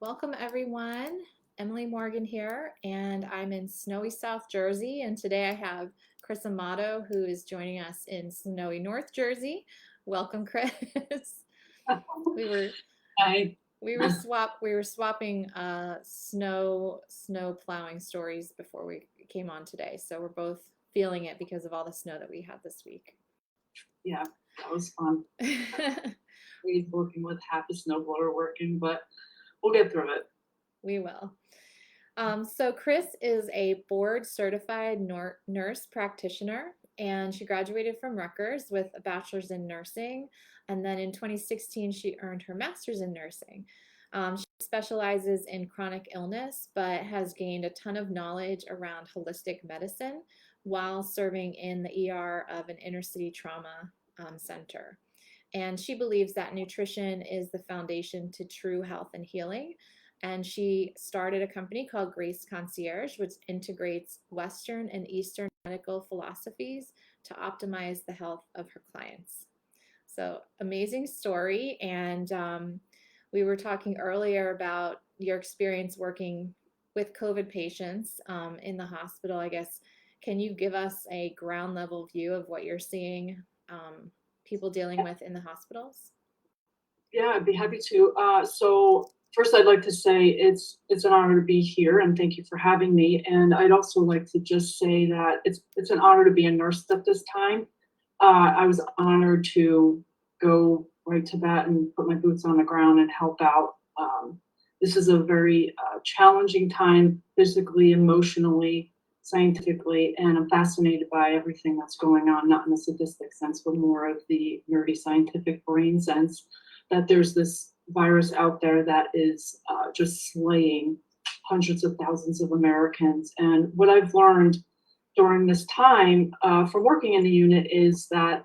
Welcome everyone. Emily Morgan here, and I'm in snowy South Jersey. And today I have Cris Amato, who is joining us in snowy North Jersey. Welcome, Cris. We were I we were swapping snow plowing stories before we came on today. So we're both feeling it because of all the snow that we had this week. Yeah, that was fun. We're working with half a snowblower working, but we'll get through it. We will. So Cris is a board certified nurse practitioner, and she graduated from Rutgers with a bachelor's in nursing. And then in 2016, she earned her master's in nursing. She specializes in chronic illness, but has gained a ton of knowledge around holistic medicine while serving in the ER of an inner city trauma center. And she believes that nutrition is the foundation to true health and healing. And she started a company called Grace Concierge, which integrates Western and Eastern medical philosophies to optimize the health of her clients. So, amazing story. And we were talking earlier about your experience working with COVID patients in the hospital. I guess, can you give us a ground level view of what you're seeing people dealing with in the hospitals? Yeah, I'd be happy to. So first, I'd like to say it's an honor to be here, and thank you for having me. And I'd also like to just say that it's an honor to be a nurse at this time. I was honored to go right to bat and put my boots on the ground and help out. This is a very challenging time, physically, emotionally, scientifically, and I'm fascinated by everything that's going on, not in the sadistic sense, but more of the nerdy scientific brain sense, that there's this virus out there that is just slaying hundreds of thousands of Americans. And what I've learned during this time from working in the unit is that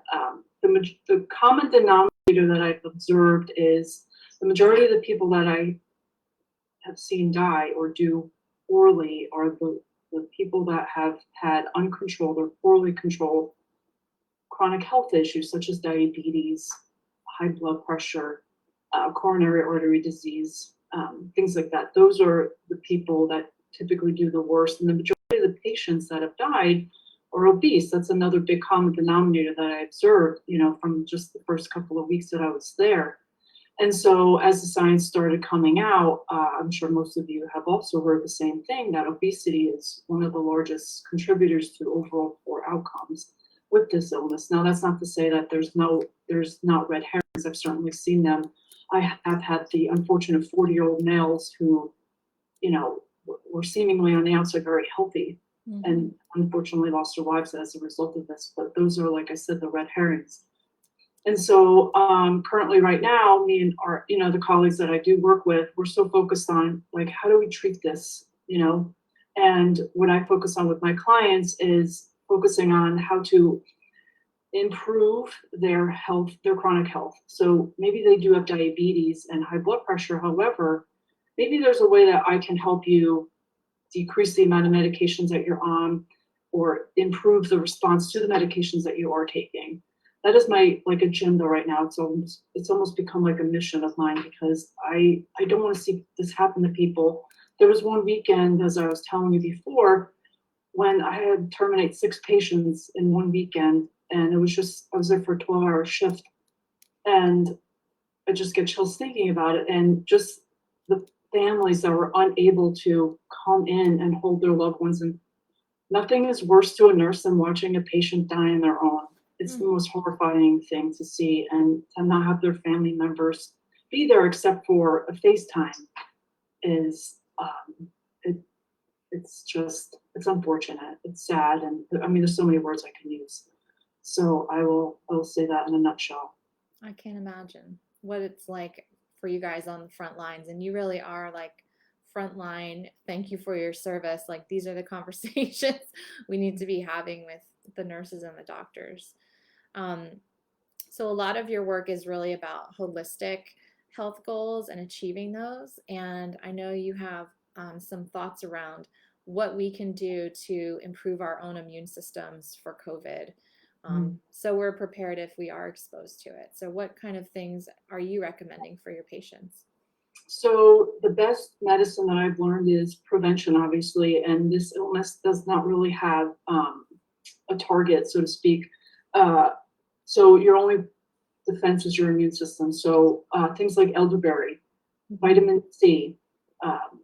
the common denominator that I've observed is the majority of the people that I have seen die or do poorly are the people that have had uncontrolled or poorly controlled chronic health issues such as diabetes, high blood pressure, coronary artery disease, things like that. Those are the people that typically do the worst. And the majority of the patients that have died are obese. That's another big common denominator that I observed, from just the first couple of weeks that I was there. And so as the science started coming out, I'm sure most of you have also heard the same thing, that obesity is one of the largest contributors to overall poor outcomes with this illness. Now, that's not to say that there's not red herrings. I've certainly seen them. I have had the unfortunate 40-year-old males who, were seemingly on the outside very healthy, and unfortunately lost their lives as a result of this. But those are, like I said, the red herrings. And so currently right now, me and our, the colleagues that I do work with, we're so focused on like, how do we treat this, And what I focus on with my clients is focusing on how to improve their health, their chronic health. So maybe they do have diabetes and high blood pressure. However, maybe there's a way that I can help you decrease the amount of medications that you're on or improve the response to the medications that you are taking. That is my agenda right now. It's almost become like a mission of mine because I don't want to see this happen to people. There was one weekend, as I was telling you before, when I had to terminate 6 patients in one weekend, and I was there for a 12-hour shift, and I just get chills thinking about it, and just the families that were unable to come in and hold their loved ones. And nothing is worse to a nurse than watching a patient die on their own. It's the most horrifying thing to see, and to not have their family members be there except for a FaceTime is it's unfortunate. It's sad, and I mean, there's so many words I can use. So I will say that in a nutshell. I can't imagine what it's like for you guys on the front lines, and you really are like frontline. Thank you for your service. Like, these are the conversations we need to be having with the nurses and the doctors. So a lot of your work is really about holistic health goals and achieving those. And I know you have some thoughts around what we can do to improve our own immune systems for COVID. So we're prepared if we are exposed to it. So what kind of things are you recommending for your patients? So the best medicine that I've learned is prevention, obviously, and this illness does not really have a target, so to speak. Uh, so your only defense is your immune system. So things like elderberry, vitamin C,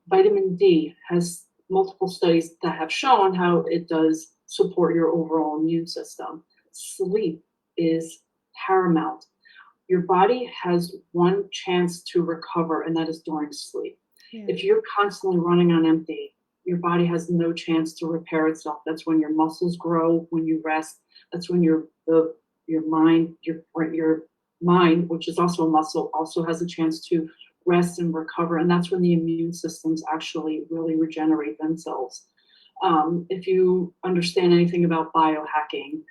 vitamin D has multiple studies that have shown how it does support your overall immune system. Sleep is paramount. Your body has one chance to recover, and that is during sleep. Yeah. If you're constantly running on empty, your body has no chance to repair itself. That's when your muscles grow when you rest. That's when your mind, which is also a muscle, also has a chance to rest and recover. And that's when the immune systems actually really regenerate themselves. If you understand anything about biohacking,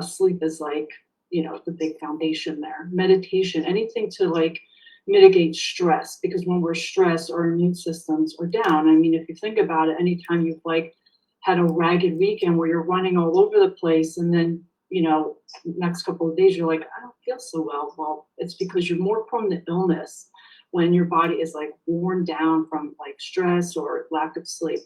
sleep is like, the big foundation there. Meditation, anything to like mitigate stress, because when we're stressed, our immune systems are down. I mean, if you think about it, anytime you've like had a ragged weekend where you're running all over the place, and then next couple of days you're like, I don't feel so well. Well, it's because you're more prone to illness when your body is like worn down from like stress or lack of sleep.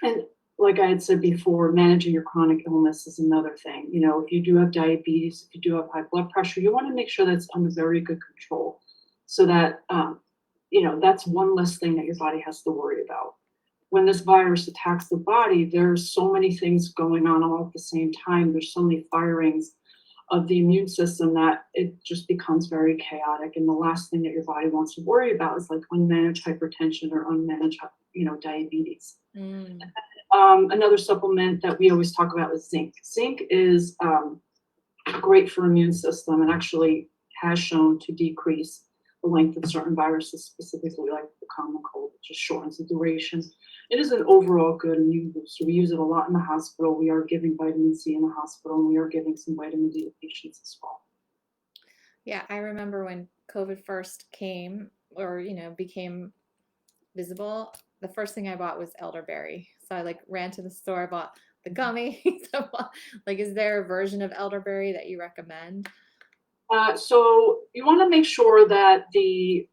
And like I had said before, managing your chronic illness is another thing. If you do have diabetes, if you do have high blood pressure, you want to make sure that's under very good control, so that that's one less thing that your body has to worry about. When this virus attacks the body, there's so many things going on all at the same time. There's so many firings of the immune system that it just becomes very chaotic. And the last thing that your body wants to worry about is like unmanaged hypertension or unmanaged, diabetes. Another supplement that we always talk about is zinc. Zinc is great for immune system and actually has shown to decrease the length of certain viruses, specifically like the common cold. It just shortens the duration. It is an overall good immune booster. We use it a lot in the hospital. We are giving vitamin C in the hospital, and we are giving some vitamin D to patients as well. Yeah, I remember when COVID first came, or became visible, the first thing I bought was elderberry. So I like ran to the store, I bought the gummy. Like, is there a version of elderberry that you recommend? So you want to make sure that the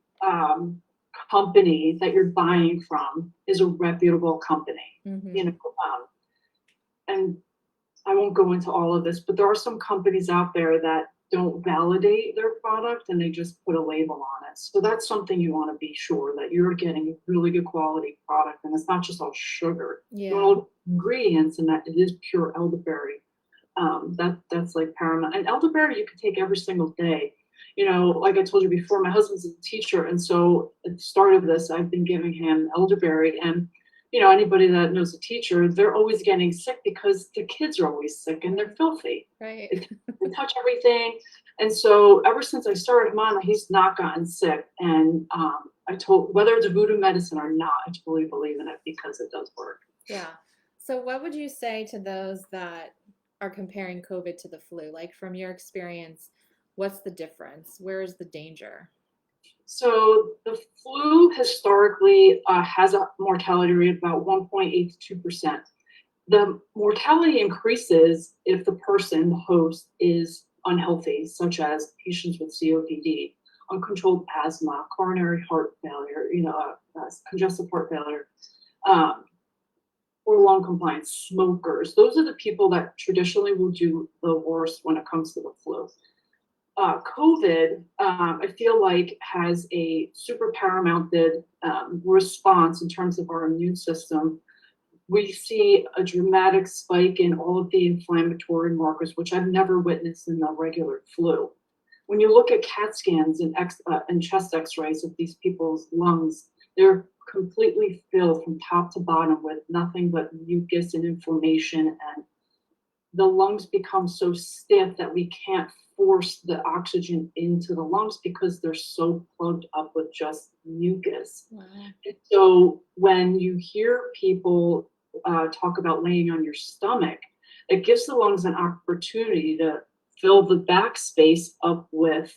company that you're buying from is a reputable company. And I won't go into all of this, but there are some companies out there that don't validate their product and they just put a label on it. So that's something you want to be sure that you're getting a really good quality product, and it's not just all sugar. Yeah. You want to look at ingredients and that it is pure elderberry. That's like paramount. And elderberry you can take every single day. Like I told you before, my husband's a teacher, and so at the start of this, I've been giving him elderberry. And anybody that knows a teacher, they're always getting sick because the kids are always sick and they're filthy. Right. They touch everything. And so ever since I started him on, he's not gotten sick. And I told, whether it's voodoo medicine or not, I totally believe in it because it does work. Yeah. So what would you say to those that are comparing COVID to the flu? Like, from your experience, what's the difference? Where is the danger? So the flu historically has a mortality rate of about 1.8 to 2%. The mortality increases if the person, the host, is unhealthy, such as patients with COPD, uncontrolled asthma, coronary heart failure, congestive heart failure, or lung compliance, smokers. Those are the people that traditionally will do the worst when it comes to the flu. COVID, I feel like, has a super paramounted response in terms of our immune system. We see a dramatic spike in all of the inflammatory markers, which I've never witnessed in the regular flu. When you look at CAT scans and chest x-rays of these people's lungs, they're completely filled from top to bottom with nothing but mucus and inflammation, and the lungs become so stiff that we can't force the oxygen into the lungs because they're so plugged up with just mucus. Wow. And so when you hear people talk about laying on your stomach, it gives the lungs an opportunity to fill the back space up with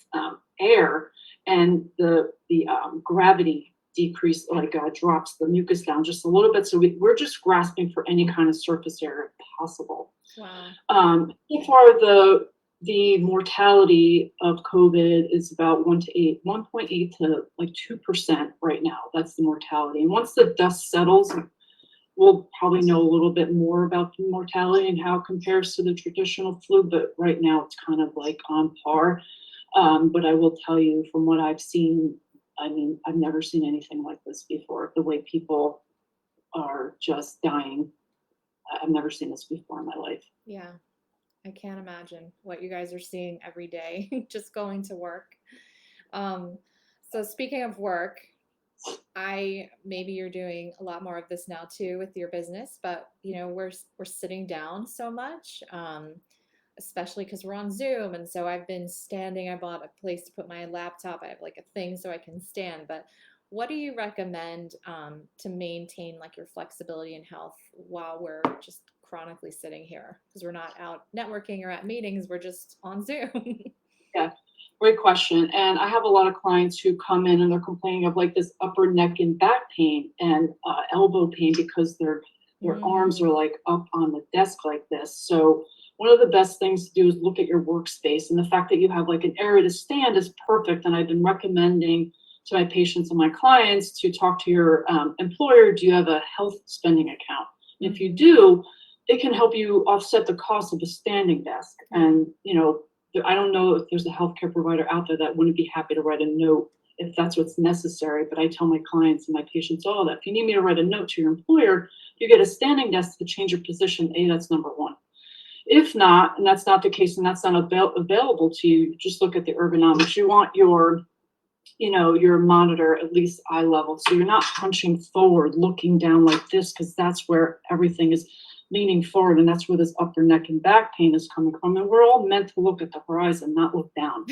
air, and the gravity decrease drops the mucus down just a little bit. So we're just grasping for any kind of surface area possible. Wow. So far, the the mortality of COVID is about 1.8 to like 2% right now. That's the mortality. And once the dust settles, we'll probably know a little bit more about the mortality and how it compares to the traditional flu, but right now it's kind of like on par. But I will tell you from what I've seen, I mean, I've never seen anything like this before. The way people are just dying. I've never seen this before in my life. Yeah, I can't imagine what you guys are seeing every day just going to work. Um, so speaking of work, maybe you're doing a lot more of this now too with your business, but we're sitting down so much, especially because we're on Zoom, and so I've been standing. I bought a place to put my laptop. I have like a thing so I can stand. But what do you recommend to maintain like your flexibility and health while we're just chronically sitting here because we're not out networking or at meetings, we're just on Zoom? Yeah, great question. And I have a lot of clients who come in and they're complaining of like this upper neck and back pain and elbow pain because their arms are like up on the desk like this. So one of the best things to do is look at your workspace, and the fact that you have like an area to stand is perfect. And I've been recommending to my patients and my clients to talk to your employer. Do you have a health spending account? And if you do, it can help you offset the cost of a standing desk. And I don't know if there's a healthcare provider out there that wouldn't be happy to write a note if that's what's necessary. But I tell my clients and my patients all that if you need me to write a note to your employer, you get a standing desk to change your position. That's number one. If not, and that's not the case, and that's not available to you, just look at the ergonomics. You want your monitor at least eye level, so you're not hunching forward, looking down like this, because that's where everything is leaning forward, and that's where this upper neck and back pain is coming from. And we're all meant to look at the horizon, not look down.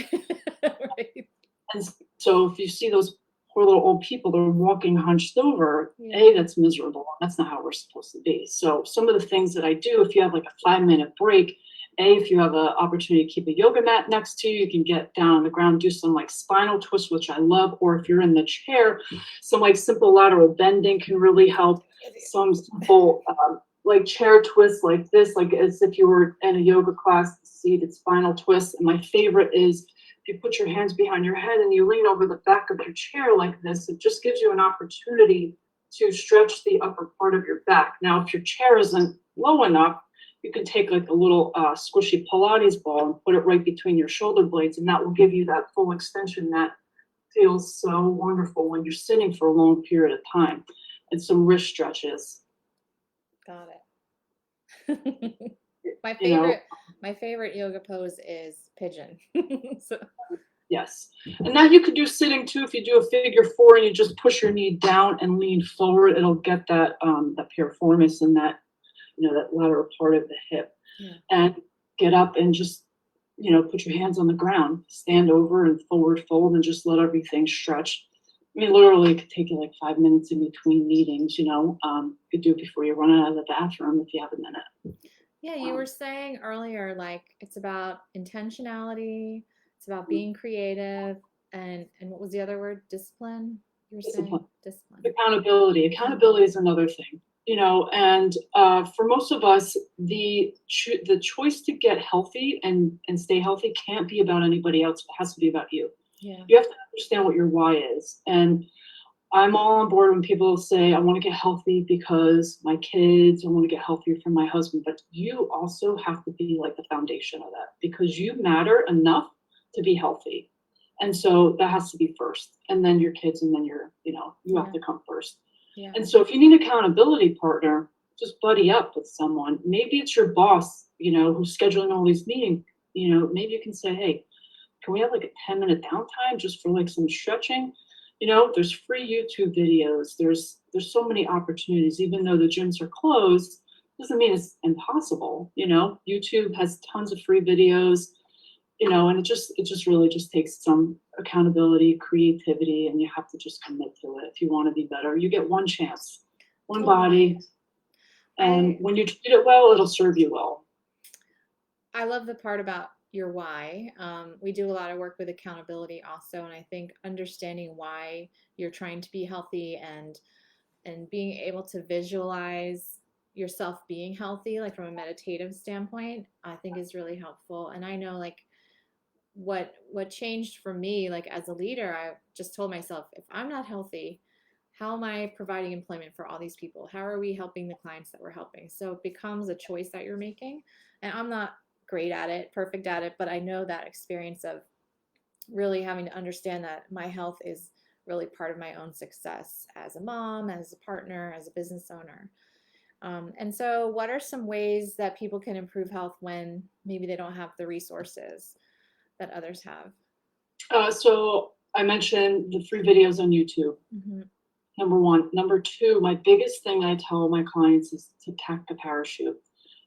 Right. And so if you see those poor little old people that are walking hunched over, that's miserable. That's not how we're supposed to be. So some of the things that I do, if you have like a 5-minute break, if you have an opportunity to keep a yoga mat next to you, you can get down on the ground, do some like spinal twists, which I love. Or if you're in the chair, some like simple lateral bending can really help. Some simple like chair twists like this, like as if you were in a yoga class, seated spinal twists. And my favorite is if you put your hands behind your head and you lean over the back of your chair like this, it just gives you an opportunity to stretch the upper part of your back. Now, if your chair isn't low enough, you can take like a little squishy Pilates ball and put it right between your shoulder blades, and that will give you that full extension that feels so wonderful when you're sitting for a long period of time. And some wrist stretches. Got it. My favorite yoga pose is pigeon. So. Yes. And now you could do sitting too. If you do a figure 4 and you just push your knee down and lean forward, it'll get that piriformis and that that lateral part of the hip. And get up and just put your hands on the ground, stand over and forward fold, and just let everything stretch. I mean, literally, it could take you like 5 minutes in between meetings. You could do it before you run out of the bathroom if you have a minute. Yeah, you were saying earlier, like it's about intentionality, it's about being creative, and what was the other word? Discipline. You were saying discipline. Accountability. Accountability is another thing. And for most of us, the choice to get healthy and stay healthy can't be about anybody else. It has to be about you. Yeah. You have to understand what your why is. And I'm all on board when people say, I want to get healthy because my kids, I want to get healthier for my husband. But you also have to be like the foundation of that, because you matter enough to be healthy. And so that has to be first. And then your kids, and then you have to come first. Yeah. And so if you need an accountability partner, just buddy up with someone. Maybe it's your boss, who's scheduling all these meetings. Maybe you can say, hey, can we have like a 10-minute downtime just for like some stretching? There's free YouTube videos. There's so many opportunities. Even though the gyms are closed, doesn't mean it's impossible. YouTube has tons of free videos. And it just really just takes some accountability, creativity, and you have to just commit to it. If you want to be better, you get one chance, one body, and when you treat it well, it'll serve you well. I love the part about your why. We do a lot of work with accountability also, and I think understanding why you're trying to be healthy and being able to visualize yourself being healthy, like from a meditative standpoint, I think is really helpful. And I know like what changed for me, like as a leader, I just told myself, if I'm not healthy, how am I providing employment for all these people? How are we helping the clients that we're helping? So it becomes a choice that you're making. And I'm not great at it, perfect at it, but I know that experience of really having to understand that my health is really part of my own success as a mom, as a partner, as a business owner. And so, what are some ways that people can improve health when maybe they don't have the resources that others have? So I mentioned the free videos on YouTube. Mm-hmm. Number one. Number two, my biggest thing I tell my clients is to pack the parachute.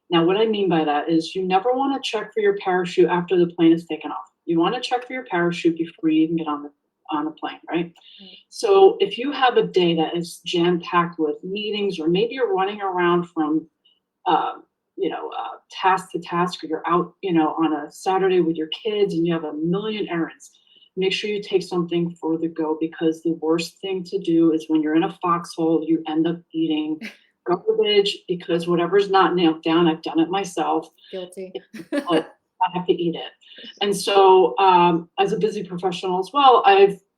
Now, what I mean by that is you never want to check for your parachute after the plane is taken off. You want to check for your parachute before you even get on the plane, right? Right. So if you have a day that is jam-packed with meetings, or maybe you're running around from task to task, or you're out, on a Saturday with your kids and you have a million errands, make sure you take something for the go, because the worst thing to do is when you're in a foxhole, you end up eating garbage, because whatever's not nailed down, I've done it myself. Guilty. I have to eat it. And so, as a busy professional as well,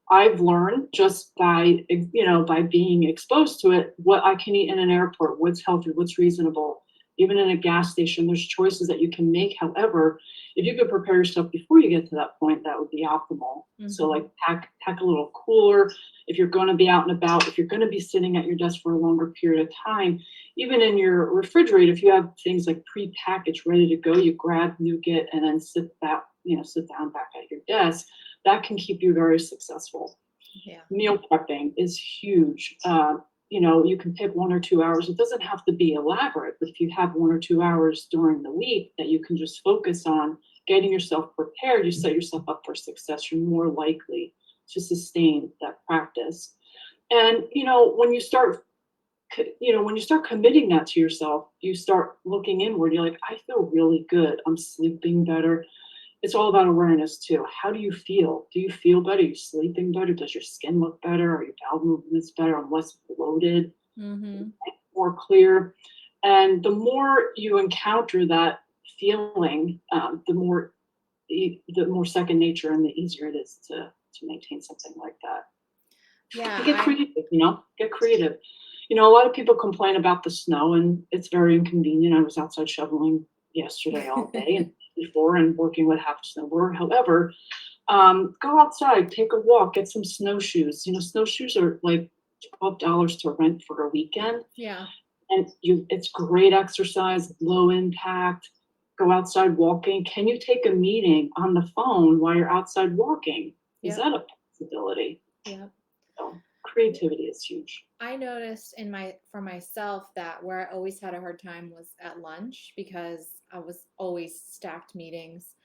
I've learned just by being exposed to it, what I can eat in an airport, what's healthy, what's reasonable. Even in a gas station, there's choices that you can make. However, if you could prepare yourself before you get to that point, that would be optimal. Mm-hmm. So like pack a little cooler. If you're going to be out and about, if you're going to be sitting at your desk for a longer period of time, even in your refrigerator, if you have things like pre-packaged, ready to go, you grab, nougat, and then sit down back at your desk. That can keep you very successful. Yeah. Meal prepping is huge. You can pick 1 or 2 hours. It doesn't have to be elaborate, but if you have 1 or 2 hours during the week that you can just focus on getting yourself prepared, you set yourself up for success. You're more likely to sustain that practice. And when you start committing that to yourself, you start looking inward. You're like, I feel really good. I'm sleeping better. It's all about awareness too. How do you feel? Do you feel better? Are you sleeping better? Does your skin look better? Are your bowel movements better? I'm less bloated, Mm-hmm. more clear. And the more you encounter that feeling, the more second nature and the easier it is to maintain something like that. Yeah. Get creative, get creative. A lot of people complain about the snow, and it's very inconvenient. I was outside shoveling yesterday all day and before, and working with half a snowboard. However, go outside, take a walk, get some snowshoes. Snowshoes are like $12 to rent for a weekend. Yeah. And it's great exercise, low impact. Go outside walking. Can you take a meeting on the phone while you're outside walking? Is that a possibility? Yeah. So creativity is huge. I noticed for myself that where I always had a hard time was at lunch, because I was always stacked meetings.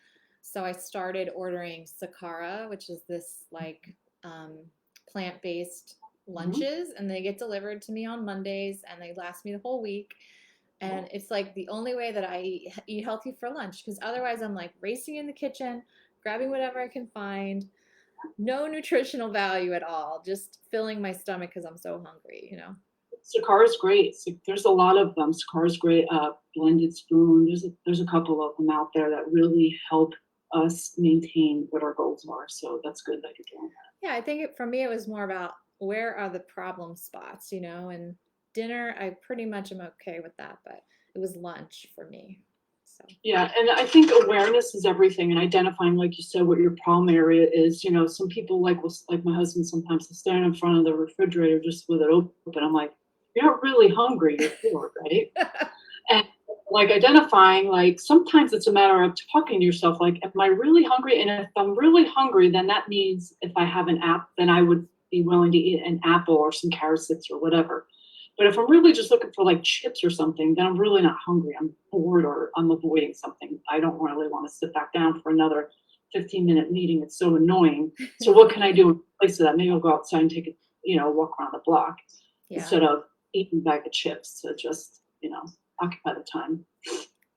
So I started ordering Sakara, which is this like plant-based lunches, and they get delivered to me on Mondays, and they last me the whole week. And it's like the only way that I eat healthy for lunch, because otherwise I'm like racing in the kitchen, grabbing whatever I can find. No nutritional value at all, just filling my stomach because I'm so hungry. Sakara is great. There's a lot of them. Sakara is great. Blended Spoon. There's a couple of them out there that really help us maintain what our goals are. So that's good that you're doing that. Yeah, I think for me it was more about where are the problem spots, and dinner I pretty much am okay with that, but it was lunch for me. So yeah, and I think awareness is everything, and identifying, like you said, what your problem area is. Some people like my husband sometimes will stand in front of the refrigerator just with it open. I'm like, you're not really hungry, you're bored, right? And like identifying, like sometimes it's a matter of talking to yourself, like, am I really hungry? And if I'm really hungry, then that means if I have an app, then I would be willing to eat an apple or some carrot sticks or whatever. But if I'm really just looking for like chips or something, then I'm really not hungry. I'm bored, or I'm avoiding something. I don't really want to sit back down for another 15-minute meeting. It's so annoying. So what can I do in place of that? Maybe I'll go outside and take a walk around the block instead of eating a bag of chips to just, occupy the time.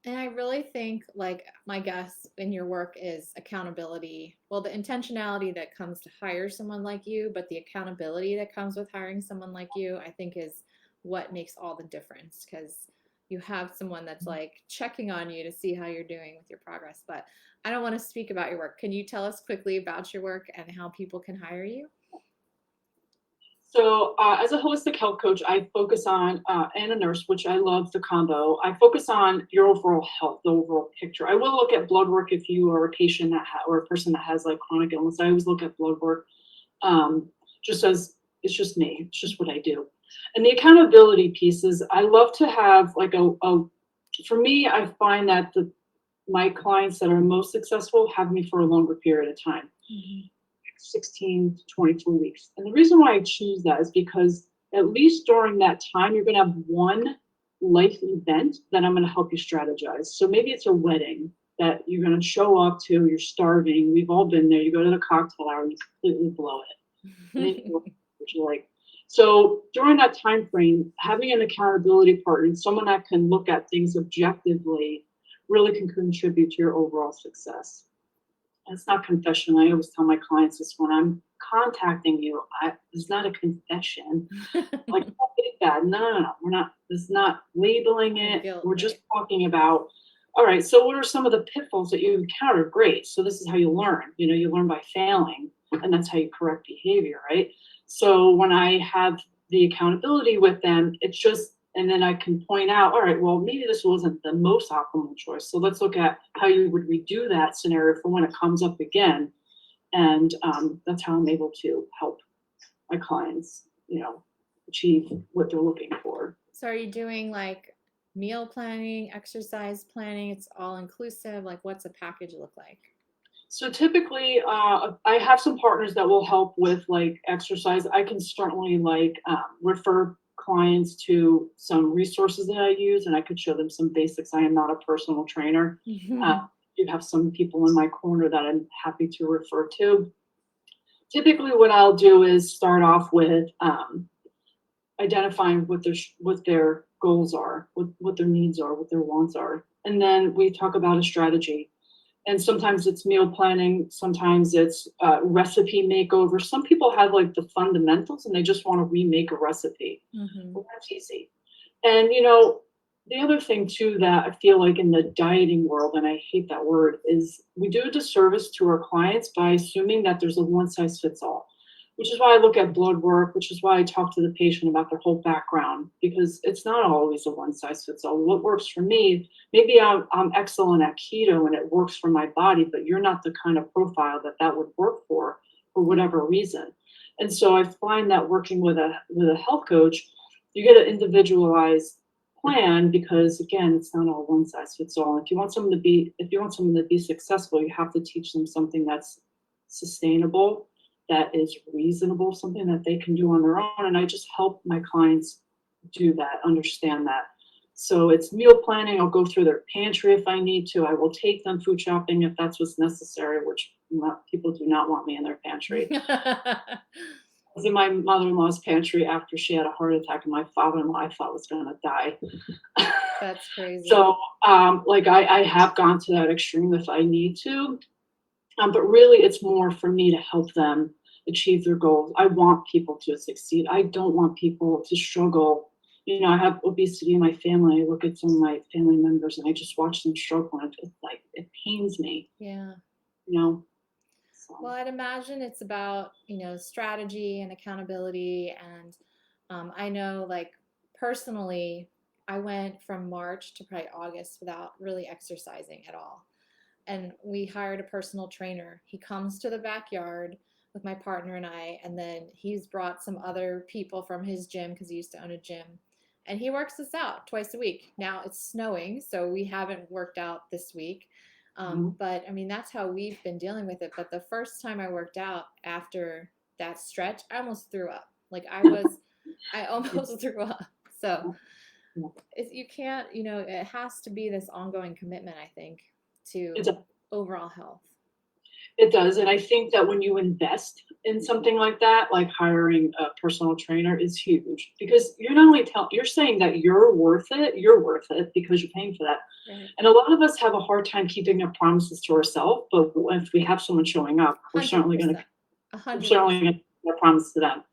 And I really think, like, my guess in your work is accountability. Well, the intentionality that comes to hire someone like you, but the accountability that comes with hiring someone like you, I think is what makes all the difference. Because you have someone that's like checking on you to see how you're doing with your progress. But I don't want to speak about your work. Can you tell us quickly about your work and how people can hire you? So as a holistic health coach, I focus on, and a nurse, which I love the combo. I focus on your overall health, the overall picture. I will look at blood work if you are a patient or a person that has like chronic illness. I always look at blood work, just as it's just me. It's just what I do. And the accountability pieces, I love to have like for me, I find that my clients that are most successful have me for a longer period of time. 16 to 24 weeks. And the reason why I choose that is because at least during that time, you're going to have one life event that I'm going to help you strategize. So maybe it's a wedding that you're going to show up to, you're starving. We've all been there. You go to the cocktail hour and you completely blow it. And then you're like, so during that time frame, having an accountability partner and someone that can look at things objectively really can contribute to your overall success. It's not confession. I always tell my clients this: when I'm contacting you, it's not a confession. Like, oh, bad. No. We're not. This is not labeling it. Guilt, We're just talking about, all right, so what are some of the pitfalls that you encounter? Great. So this is how you learn. You learn by failing, and that's how you correct behavior, right? So when I have the accountability with them, it's just, and then I can point out, all right, well, maybe this wasn't the most optimal choice. So let's look at how you would redo that scenario for when it comes up again. And that's how I'm able to help my clients, achieve what they're looking for. So are you doing like meal planning, exercise planning? It's all inclusive. Like, what's a package look like? So typically, I have some partners that will help with like exercise. I can certainly refer clients to some resources that I use, and I could show them some basics. I am not a personal trainer. You have some people in my corner that I'm happy to refer to. Typically, what I'll do is start off with identifying what their goals are, what their needs are, what their wants are, and then we talk about a strategy. And sometimes it's meal planning, sometimes it's recipe makeover. Some people have like the fundamentals and they just want to remake a recipe. Well, that's easy. And the other thing too that I feel like in the dieting world, and I hate that word, is we do a disservice to our clients by assuming that there's a one size fits all, which is why I look at blood work, which is why I talk to the patient about their whole background, because it's not always a one size fits all. What works for me, maybe I'm excellent at keto and it works for my body, but you're not the kind of profile that would work for whatever reason. And so I find that working with a health coach, you get an individualized plan, because again, it's not all one size fits all. If you want someone to be successful, you have to teach them something that's sustainable, that is reasonable, something that they can do on their own. And I just help my clients do that, understand that. So it's meal planning. I'll go through their pantry if I need to. I will take them food shopping if that's what's necessary, which people do not want me in their pantry. I was in my mother-in-law's pantry after she had a heart attack, and my father-in-law I thought was going to die. That's crazy. So I have gone to that extreme if I need to. But really, it's more for me to help them achieve their goals. I want people to succeed. I don't want people to struggle. I have obesity in my family. I look at some of my family members and I just watch them struggle, and it pains me. Yeah. So. Well, I'd imagine it's about, strategy and accountability. And I know, like, personally, I went from March to probably August without really exercising at all. And we hired a personal trainer. He comes to the backyard with my partner and I, and then he's brought some other people from his gym, because he used to own a gym, and he works us out twice a week. Now it's snowing, so we haven't worked out this week. But I mean, that's how we've been dealing with it. But the first time I worked out after that stretch, I almost threw up. Like I almost threw up. So you can't, it has to be this ongoing commitment, I think, to overall health. It does. And I think that when you invest in something like that, like hiring a personal trainer, is huge, because you're not only you're saying that you're worth it because you're paying for that. Right. And a lot of us have a hard time keeping our promises to ourselves, but if we have someone showing up, we're certainly going to keep our promise to them,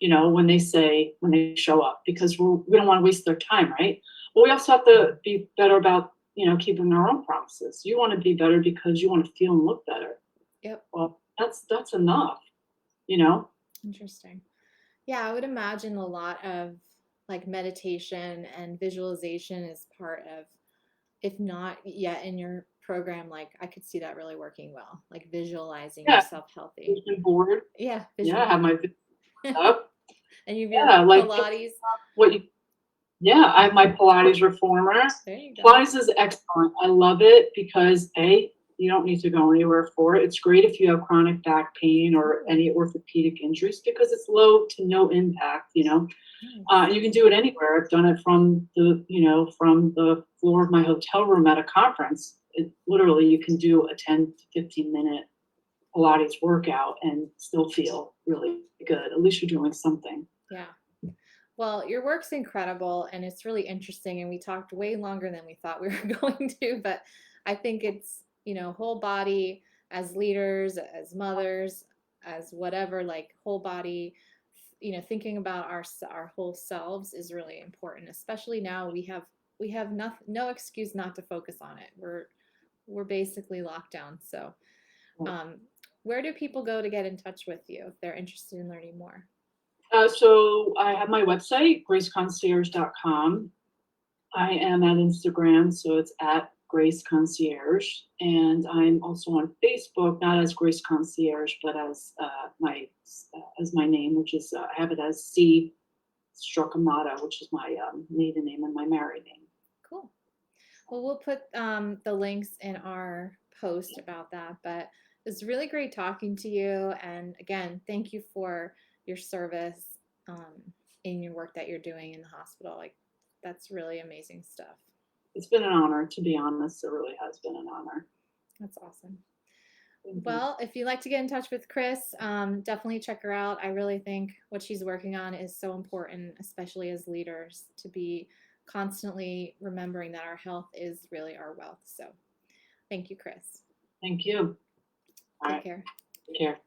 when they show up, because we don't want to waste their time, right? But we also have to be better about, keeping our own promises. You want to be better because you want to feel and look better. Yep. Well, that's enough, you know? Interesting. Yeah, I would imagine a lot of like meditation and visualization is part of, if not yet in your program, like I could see that really working well, like visualizing Yeah, yourself healthy. vision board. Yeah, Yeah, vision I have board. my vision up. And you have your Yeah, like Pilates. what you yeah, I have my Pilates reformer. There you go. Pilates is excellent. I love it because A, you don't need to go anywhere for it. It's great if you have chronic back pain or any orthopedic injuries because it's low to no impact, Nice. You can do it anywhere. I've done it from the floor of my hotel room at a conference. It literally you can do a 10 to 15-minute Pilates workout and still feel really good. At least you're doing something. Yeah. Well, your work's incredible and it's really interesting. And we talked way longer than we thought we were going to, but I think it's, whole body as leaders, as mothers, as whatever, like whole body, thinking about our whole selves is really important, especially now we have no excuse not to focus on it. We're basically locked down. So, um, where do people go to get in touch with you if they're interested in learning more? So I have my website, graceconcierge.com. I am at Instagram, so it's at Grace Concierge, and I'm also on Facebook, not as Grace Concierge, but as my name, which is I have it as C. Amato, which is my maiden name and my married name. Cool. Well, we'll put the links in our post about that. But it's really great talking to you. And again, thank you for your service in your work that you're doing in the hospital. Like, that's really amazing stuff. It's been an honor, to be honest. It really has been an honor. That's awesome. Well, if you'd like to get in touch with Cris, definitely check her out. I really think what she's working on is so important, especially as leaders, to be constantly remembering that our health is really our wealth. So thank you, Cris. Thank you. All Take right. care. Take care.